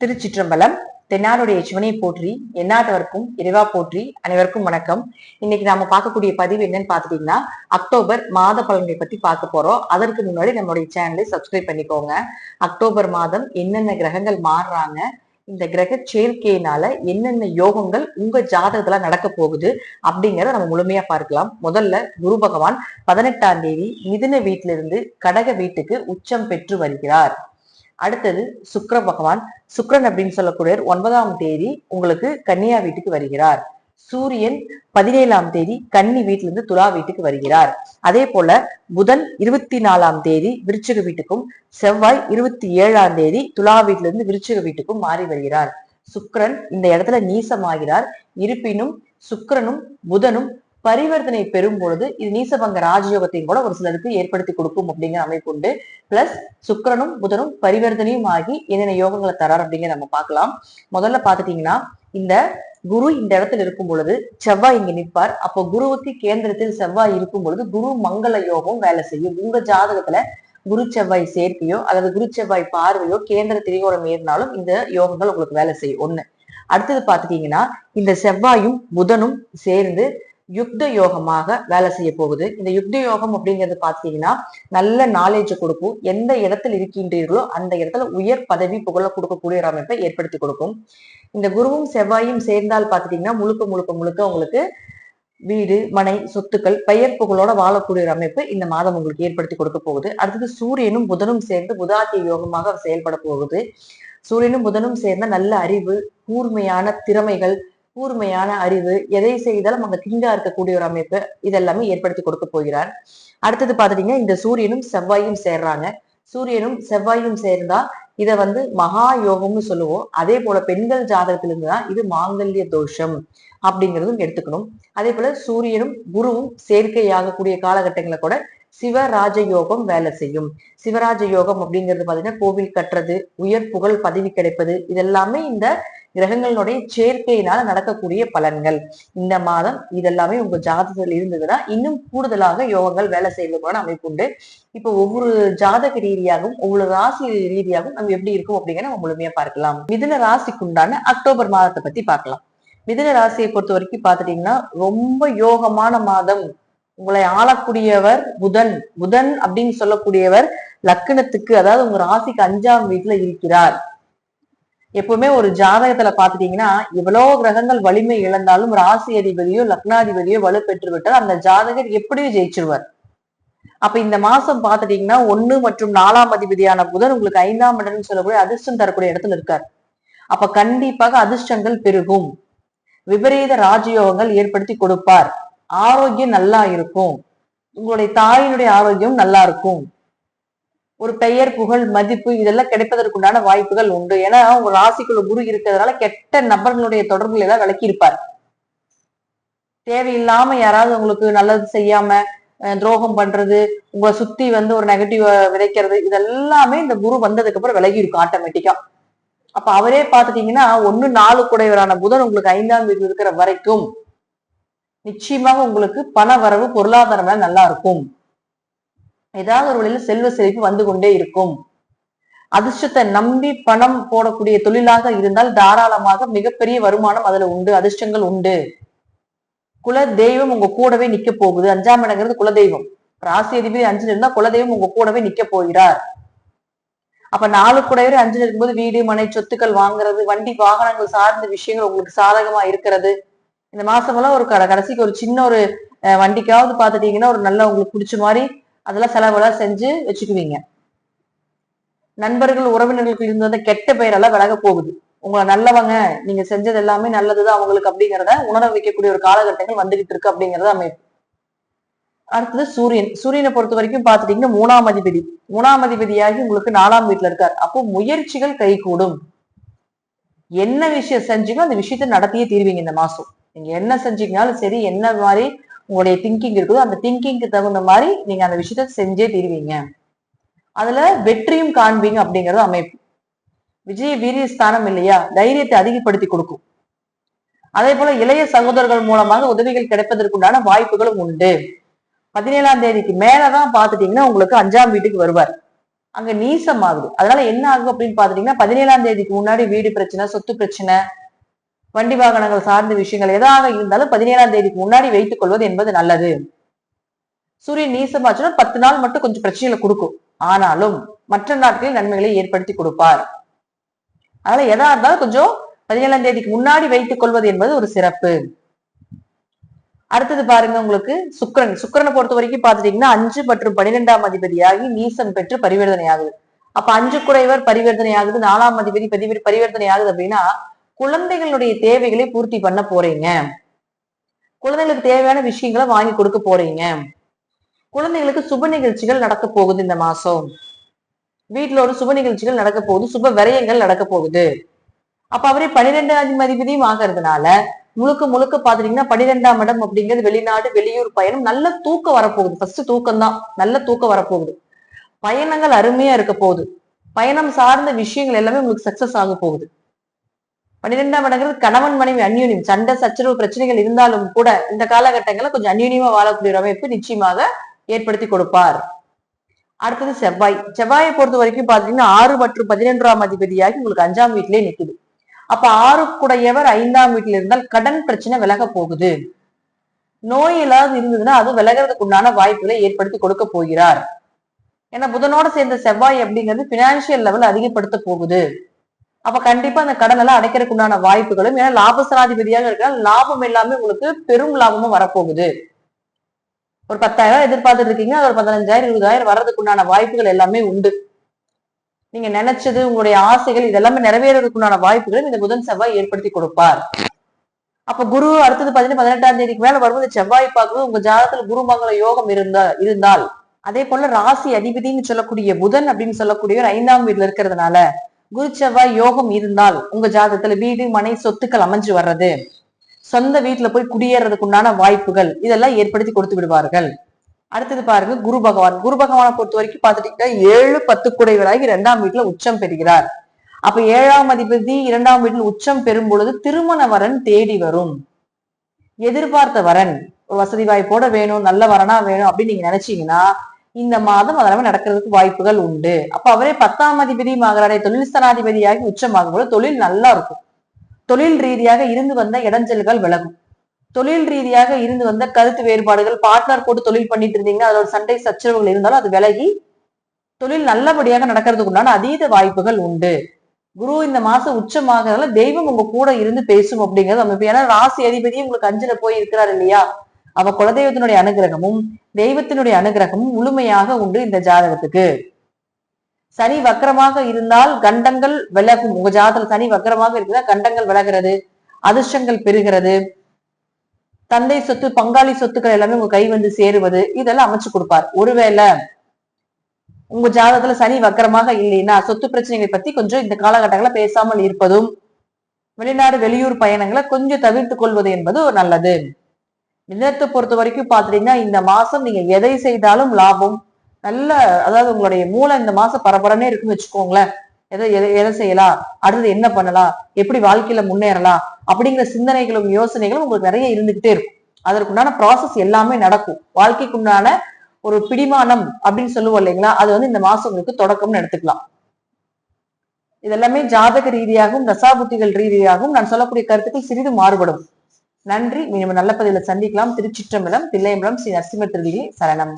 திருச்சிற்றம்பலம். தென்னாடுடைய சிவனை போற்றி, எந்நாட்டவர்க்கும் இறைவா போற்றி. அனைவருக்கும் வணக்கம். இன்னைக்கு நாம பார்க்கக்கூடிய பதிவு என்னன்னு பாத்துட்டீங்கன்னா, அக்டோபர் மாத பலன்களை பத்தி பார்க்க போறோம். அதற்கு முன்னாடி நம்மளுடைய சேனலை சப்ஸ்கிரைப் பண்ணிக்கோங்க. அக்டோபர் மாதம் என்னென்ன கிரகங்கள் மாறுறாங்க, இந்த கிரக சேர்க்கையினால என்னென்ன யோகங்கள் உங்க ஜாதகத்துல நடக்க போகுது அப்படிங்கிறத நம்ம முழுமையா பார்க்கலாம். முதல்ல குரு பகவான் 18ஆம் தேதி மிதுன வீட்டிலிருந்து கடக வீட்டுக்கு உச்சம் பெற்று வருகிறார். அடுத்தது சுக்கிர பகவான், சுக்கிரன் அப்படின்னு சொல்லக்கூடிய 9ஆம் தேதி உங்களுக்கு கன்னியா வீட்டுக்கு வருகிறார். சூரியன் 17ஆம் தேதி கன்னி வீட்டிலிருந்து துலா வீட்டுக்கு வருகிறார். அதே போல புதன் 24ஆம் தேதி விருச்சிக வீட்டுக்கும், செவ்வாய் 27ஆம் தேதி துலா வீட்டிலிருந்து விருச்சிக வீட்டுக்கும் மாறி வருகிறார். சுக்கிரன் இந்த இடத்துல நீசமாகிறார். இருப்பினும் சுக்கிரனும் புதனும் பரிவர்த்தனை பெறும் பொழுது இது நீசபங்க ராஜயோகத்தையும் கூட ஒரு சிலருக்கு ஏற்படுத்தி கொடுக்கும் அப்படிங்கிற அமைப்பு உண்டு. பிளஸ் சுக்கிரனும் புதனும் பரிவர்த்தனையும் ஆகி என்னென்ன யோகங்களை தரார் அப்படிங்கிற நம்ம பார்க்கலாம். முதல்ல பாத்துட்டீங்கன்னா, இந்த குரு இந்த இடத்துல இருக்கும் பொழுது செவ்வாய் இங்க நிற்பார். அப்போ குருவுக்கு கேந்திரத்தில் செவ்வாய் இருக்கும் பொழுது குரு மங்கள யோகம் வேலை செய்யும். உங்க ஜாதகத்துல குரு செவ்வாய் சேர்க்கையோ அல்லது குரு செவ்வாய் பார்வையோ கேந்திர திரிகோணம் ஏறினாலும் இந்த யோகங்கள் உங்களுக்கு வேலை செய்யும். ஒண்ணு. அடுத்தது பாத்துட்டீங்கன்னா, இந்த செவ்வாயும் புதனும் சேர்ந்து யுக்த யோகமாக வேலை செய்ய போகுது. இந்த யுக்த யோகம் அப்படிங்கிறது பாத்தீங்கன்னா, நல்ல நாலேஜ் கொடுக்கும். எந்த இடத்துல இருக்கின்றீர்களோ அந்த இடத்துல உயர் பதவி புகழ கொடுக்கக்கூடிய ஒரு அமைப்பை ஏற்படுத்தி கொடுக்கும். இந்த குருவும் செவ்வாயும் சேர்ந்தால் பாத்துட்டீங்கன்னா, முழுக்க முழுக்க முழுக்க உங்களுக்கு வீடு, மனை, சொத்துக்கள், பெயர் புகழோட வாழக்கூடிய ஒரு அமைப்பு இந்த மாதம் உங்களுக்கு ஏற்படுத்தி கொடுக்க போகுது. அடுத்தது சூரியனும் புதனும் சேர்ந்து புதாத்திய யோகமாக செயல்பட போகுது. சூரியனும் புதனும் சேர்ந்த நல்ல அறிவு, கூர்மையான திறமைகள், கூர்மையான அறிவு, எதை செய்தாலும் அங்க திங்கா இருக்கக்கூடிய ஒரு அமைப்பு இதெல்லாமே ஏற்படுத்தி கொடுக்க போகிறார். அடுத்தது பாத்துட்டீங்கன்னா, இந்த சூரியனும் செவ்வாயும் சேர்றாங்க. சூரியனும் செவ்வாயும் சேர்ந்தா இதை மகா யோகம்னு சொல்லுவோம். அதே போல பெண்கள் ஜாதகத்திலிருந்து தான் இது மாங்கல்ய தோஷம் அப்படிங்கிறதும் எடுத்துக்கணும். அதே போல சூரியனும் குருவும் சேர்க்கையாகக்கூடிய காலகட்டங்களை கூட சிவராஜ யோகம் வேலை செய்யும். சிவராஜ யோகம் அப்படிங்கிறது பாத்தீங்கன்னா, கோவில் கட்டுறது, உயர் புகழ் பதவி கிடைப்பது, இதெல்லாமே இந்த கிரகங்களுடைய சேர்க்கையினால நடக்கக்கூடிய பலன்கள். இந்த மாதம் இதெல்லாமே உங்க ஜாதகத்தில் இருந்ததுன்னா இன்னும் கூடுதலாக யோகங்கள் வேலை செய்வதற்கான அமைப்பு உண்டு. இப்போ ஒவ்வொரு ஜாதக ரீதியாகவும் ஒவ்வொரு ராசி ரீதியாகவும் நம்ம எப்படி இருக்கும் அப்படிங்கிற நம்ம முழுமையா பார்க்கலாம். மிதுன ராசிக்குண்டான அக்டோபர் மாதத்தை பத்தி பார்க்கலாம். மிதுன ராசியை பொறுத்த வரைக்கும் பாத்துட்டீங்கன்னா, ரொம்ப யோகமான மாதம். உங்களை ஆளக்கூடியவர் புதன். புதன் அப்படின்னு சொல்லக்கூடியவர் லக்னத்துக்கு, அதாவது உங்க ராசிக்கு 5ஆம் வீட்டுல இருக்கிறார். எப்பவுமே ஒரு ஜாதகத்துல பாத்துட்டீங்கன்னா, எவ்வளவு கிரகங்கள் வலிமை இழந்தாலும் ராசி அதிபதியோ லக்னாதிபதியோ வலு பெற்று விட்டால் அந்த ஜாதகர் எப்படியும் ஜெயிச்சிருவார். அப்ப இந்த மாசம் பாத்துட்டீங்கன்னா, 1 மற்றும் 4ஆம் அதிபதியான புதன் உங்களுக்கு 5ஆம் இடம்னு சொல்லக்கூடிய அதிர்ஷ்டம் தரக்கூடிய இடத்துல இருக்கார். அப்ப கண்டிப்பாக அதிர்ஷ்டங்கள் பெருகும். விபரீத ராஜயோகங்கள் ஏற்படுத்தி கொடுப்பார். ஆரோக்கியம் நல்லா இருக்கும். உங்களுடைய தாயினுடைய ஆரோக்கியம் நல்லா இருக்கும். ஒரு பெயர் புகழ் மதிப்பு இதெல்லாம் கிடைப்பதற்குண்டான வாய்ப்புகள் உண்டு. ஏன்னா உங்க ராசிக்குள்ள குரு இருக்கிறதுனால கெட்ட நபர்களுடைய தொடர்புகள் ஏதாவது விளக்கி இருப்பார். தேவையில்லாம யாராவது உங்களுக்கு நல்லது செய்யாம துரோகம் பண்றது, உங்களை சுத்தி ஒரு நெகட்டிவ் விதைக்கிறது, இதெல்லாமே இந்த குரு வந்ததுக்கு அப்புறம் விலகி இருக்கும் ஆட்டோமேட்டிக்கா. அப்ப அவரே பாத்துட்டீங்கன்னா, 1 4 குடையவரான புதன் உங்களுக்கு 5ஆம் வீட்டில் இருக்கிற வரைக்கும் நிச்சயமாக உங்களுக்கு பண வரவு பொருளாதாரம் நல்லா இருக்கும். ஏதாவது ஒரு வழியில செல்வ செழிப்பு வந்து கொண்டே இருக்கும். அதிர்ஷ்டத்தை நம்பி பணம் போடக்கூடிய தொழிலாக இருந்தால் தாராளமாக மிகப்பெரிய வருமானம் அதுல உண்டு. அதிர்ஷ்டங்கள் உண்டு. குல தெய்வம் உங்க கூடவே நிக்க போகுது. 5ஆம் இடங்கிறது குலதெய்வம். ராசி அதிபதி 5ல இருந்தா குலதெய்வம் உங்க கூடவே நிக்க போகிறார். அப்ப 4 கூடவே 5ல இருக்கும்போது வீடு, மனை, சொத்துக்கள் வாங்குறது, வண்டி வாகனங்கள் சார்ந்த விஷயங்கள் உங்களுக்கு சாதகமா இருக்கிறது. இந்த மாசம் எல்லாம் ஒரு கடைசிக்கு ஒரு சின்ன ஒரு வண்டிக்காவது பாத்துட்டீங்கன்னா, ஒரு நல்ல உங்களுக்கு பிடிச்ச மாதிரி அதெல்லாம் செலவெல்லாம் செஞ்சு வச்சுக்குவீங்க. நண்பர்கள் உறவினர்களுக்கு இருந்த கெட்ட பெயரெல்லாம் விலக போகுது. உங்களை நல்லவங்க, நீங்க செஞ்சது எல்லாமே நல்லதுதான் அவங்களுக்கு அப்படிங்கிறத உணர வைக்கக்கூடிய ஒரு காலகட்டங்கள் வந்துகிட்டு இருக்கு அப்படிங்கறத அமைப்பு. அடுத்தது சூரியன். சூரியனை பொறுத்த வரைக்கும் பாத்துட்டீங்கன்னா, 3ஆம் அதிபதி. 3ஆம் அதிபதியாகி உங்களுக்கு 4ஆம் வீட்டுல இருக்கார். அப்போ முயற்சிகள் கை கூடும். என்ன விஷயம் செஞ்சீங்களோ அந்த விஷயத்த நடத்தியே தீர்வீங்க இந்த மாசம். நீங்க என்ன செஞ்சீங்கனாலும் சரி, என்ன மாதிரி உங்களுடைய திங்கிங் இருக்குதோ அந்த திங்கிங்க்கு தகுந்த மாதிரி நீங்க அந்த விஷயத்த செஞ்சே தீர்வீங்க. அதுல வெற்றியும் காண்பீங்க அப்படிங்கறது அமைப்பு. விஜய வீரிய ஸ்தானம் இல்லையா, தைரியத்தை அதிகப்படுத்தி கொடுக்கும். அதே போல இளைய சகோதரர்கள் மூலமாக உதவிகள் கிடைப்பதற்குண்டான வாய்ப்புகளும் உண்டு. 17ஆம் தேதிக்கு மேலதான் பாத்துட்டீங்கன்னா உங்களுக்கு 5ஆம் வீட்டுக்கு வருவார். அங்க நீசம் ஆகுது. அதனால என்ன ஆகும் அப்படின்னு பாத்துட்டீங்கன்னா 17ஆம் தேதிக்கு முன்னாடி வீடு பிரச்சனை, சொத்து பிரச்சனை, வண்டி வாகனங்கள் சார்ந்த விஷயங்கள் எதாக இருந்தாலும் 17ஆம் தேதிக்கு முன்னாடி வைத்துக் கொள்வது என்பது நல்லது. சூரியன் நீசமாச்சுன்னா 10 நாள் மட்டும் கொஞ்சம் பிரச்சனைகளை கொடுக்கும். ஆனாலும் மற்ற நாட்களில் நன்மைகளை ஏற்படுத்தி கொடுப்பார். அதனால எதா இருந்தாலும் கொஞ்சம் 17ஆம் தேதிக்கு முன்னாடி வைத்துக் கொள்வது என்பது ஒரு சிறப்பு. அடுத்தது பாருங்க, உங்களுக்கு சுக்கிரனை பொறுத்த வரைக்கும் பாத்துட்டீங்கன்னா 5 மற்றும் 12ஆம் அதிபதியாகி நீசம் பெற்று பரிவர்த்தனை ஆகுது. அப்ப 5 குடைவர் பரிவர்த்தனை ஆகுது, 4ஆம் அதிபதி பரிவர்த்தனை ஆகுது அப்படின்னா குழந்தைகளுடைய தேவைகளை பூர்த்தி பண்ண போறீங்க. குழந்தைகளுக்கு தேவையான விஷயங்களை வாங்கி கொடுக்க போறீங்க. குழந்தைகளுக்கு சுப நிகழ்ச்சிகள் நடக்க போகுது. இந்த மாசம் வீட்டுல ஒரு சுப நிகழ்ச்சிகள் நடக்க போகுது, சுப விரயங்கள் நடக்க போகுது. அப்ப அவரே 12ஆம் அதிபதியும் ஆகிறதுனால முழுக்க முழுக்க பாத்துட்டீங்கன்னா 12ஆம் இடம் அப்படிங்கிறது வெளிநாடு வெளியூர் பயணம், நல்ல தூக்கம் வரப்போகுது. ஃபர்ஸ்ட் தூக்கம் தான், நல்ல தூக்கம் வரப்போகுது. பயணங்கள் அருமையா இருக்க போகுது. பயணம் சார்ந்த விஷயங்கள் எல்லாமே உங்களுக்கு சக்சஸ் ஆக போகுது. 12ஆம் இடங்கிறது கணவன் மனைவி அந்யூன்யம், சண்டை சச்சரவு பிரச்சனைகள் இருந்தாலும் கூட இந்த காலகட்டங்கள்ல கொஞ்சம் அந்யூன்யமா வாழக்கூடிய அமைப்பு நிச்சயமாக ஏற்படுத்தி கொடுப்பார். அடுத்தது செவ்வாயை பொறுத்த வரைக்கும் பாத்தீங்கன்னா 6 மற்றும் 11ஆம் அதிபதியாகி உங்களுக்கு 5ஆம் வீட்டிலேயே நிக்குது. அப்ப 6 கூடையவர் 5ஆம் வீட்டில் இருந்தால் கடன் பிரச்சனை விலக போகுது. நோய் ஏதாவது இருந்ததுன்னா அது விலகிறதுக்கு உண்டான வாய்ப்புகளை ஏற்படுத்தி கொடுக்க போகிறார். ஏன்னா புதனோட சேர்ந்த செவ்வாய் அப்படிங்கிறது பினான்சியல் லெவல் அதிகப்படுத்த போகுது. அப்ப கண்டிப்பா அந்த கடன் எல்லாம் அடைக்கிறதுக்கு உண்டான வாய்ப்புகளும், ஏன்னா லாபசனாதிபதியாக இருக்கிறால் லாபம் எல்லாமே உங்களுக்கு பெரும் லாபமும் வரப்போகுது. ஒரு 10,000 எதிர்பார்த்துட்டு இருக்கீங்க, ஒரு 15,000 20,000 வர்றதுக்கு உண்டான வாய்ப்புகள் எல்லாமே உண்டு. நீங்க நினைச்சது உங்களுடைய ஆசைகள் இதெல்லாமே நிறைவேறதுக்குண்டான வாய்ப்புகளும் இந்த புதன் செவ்வாய் ஏற்படுத்தி கொடுப்பார். அப்ப குரு அடுத்தது 18ஆம் தேதிக்கு மேல வரும்போது செவ்வாய் பார்க்கும்போது உங்க ஜாதகத்துல குருமங்கள யோகம் இருந்தால் அதே போல ராசி அதிபதினு சொல்லக்கூடிய புதன் அப்படின்னு சொல்லக்கூடிய 5ஆம் வீட்டுல இருக்கிறதுனால குரு செவ்வாய் யோகம் இருந்தால் உங்க ஜாதகத்துல வீடு மனை சொத்துக்கள் அமைஞ்சு வர்றது, சொந்த வீட்டுல போய் குடியேறதுக்கு உண்டான வாய்ப்புகள் இதெல்லாம் ஏற்படுத்தி கொடுத்து விடுவார்கள். அடுத்தது பாருங்க, குரு பகவானை பொறுத்த வரைக்கும் பாத்துட்டீங்கன்னா 7 10 குடைவராகி 2ஆம் வீட்டுல உச்சம் பெறுகிறார். அப்ப 7ஆம் அதிபதி 2ஆம் வீட்டில் உச்சம் பெறும் பொழுது திருமண வரன் தேடி வரும். எதிர்பார்த்த வரன் வசதி வாய்ப்போட வேணும், நல்ல வரனா வேணும் அப்படின்னு நீங்க நினைச்சீங்கன்னா இந்த மாதம் அதெல்லாமே நடக்கிறதுக்கு வாய்ப்புகள் உண்டு. அப்ப அவரே 10ஆம் அதிபதியும் ஆகிறாரே, தொழில் ஸ்தானாதிபதியாகி உச்சமாகும் போது தொழில் நல்லா இருக்கும். தொழில் ரீதியாக இருந்து வந்த இடைஞ்சல்கள் விலகும். தொழில் ரீதியாக இருந்து வந்த கருத்து வேறுபாடுகள், பார்ட்னர் போட்டு தொழில் பண்ணிட்டு இருந்தீங்கன்னா அதோட சண்டை சச்சரவுகள் இருந்தாலும் அது விலகி தொழில் நல்லபடியாக நடக்கிறதுக்கு உண்டான அதீத வாய்ப்புகள் உண்டு. குரு இந்த மாசம் உச்சமாகறதுனால தெய்வம் உங்க கூட இருந்து பேசும் அப்படிங்கிறது அமைப்பு. ஏன்னா ராசி அதிபதியும் உங்களுக்கு 5ல போய் இருக்கிறார் இல்லையா, அவ குலதெய்வத்தினுடைய அனுகிரகமும் தெய்வத்தினுடைய அனுகிரகமும் முழுமையாக உண்டு இந்த ஜாதகத்துக்கு. சனி வக்கரமாக இருந்தால் கண்டங்கள் விலகும். உங்க ஜாதகத்துல சனி வக்கரமாக இருக்குதா கண்டங்கள் விலகிறது, அதிர்ஷ்டங்கள் பெறுகிறது, தந்தை சொத்து பங்காளி சொத்துக்கள் எல்லாமே உங்க கை வந்து சேருவது இதெல்லாம் அமைச்சு கொடுப்பார். ஒருவேளை உங்க ஜாதகத்துல சனி வக்கரமாக இல்லைன்னா சொத்து பிரச்சனைகளை பத்தி கொஞ்சம் இந்த காலகட்டங்களை பேசாமல் இருப்பதும், வெளிநாடு வெளியூர் பயணங்களை கொஞ்சம் தவிர்த்து கொள்வது என்பது நல்லது. நிலத்தை பொறுத்த வரைக்கும் பாத்துட்டீங்கன்னா இந்த மாசம் நீங்க எதை செய்தாலும் லாபம் நல்ல, அதாவது உங்களுடைய மூளை இந்த மாசம் பரபரனே இருக்குன்னு வச்சுக்கோங்களேன். எதை செய்யலாம், அடுத்தது என்ன பண்ணலாம், எப்படி வாழ்க்கையில முன்னேறலாம் அப்படிங்கிற சிந்தனைகளும் யோசனைகளும் உங்களுக்கு நிறைய இருந்துகிட்டே இருக்கும். அதற்குண்டான ப்ராசஸ் எல்லாமே நடக்கும். வாழ்க்கைக்குண்டான ஒரு பிடிமானம் அப்படின்னு சொல்லுவோம் இல்லைங்களா, அது வந்து இந்த மாசம் உங்களுக்கு தொடக்கம்னு எடுத்துக்கலாம். இதெல்லாமே ஜாதக ரீதியாகவும் தசாபுத்திகள் ரீதியாகவும் நான் சொல்லக்கூடிய கருத்துக்கள் சிறிது மாறுபடும். நன்றி. மீண்டும் நல்ல பதிவில் சந்திக்கலாம். திருச்சிற்றம்பலம், தில்லையம்பலம், ஸ்ரீ நரசிம்ம திருவிழி சரணம்.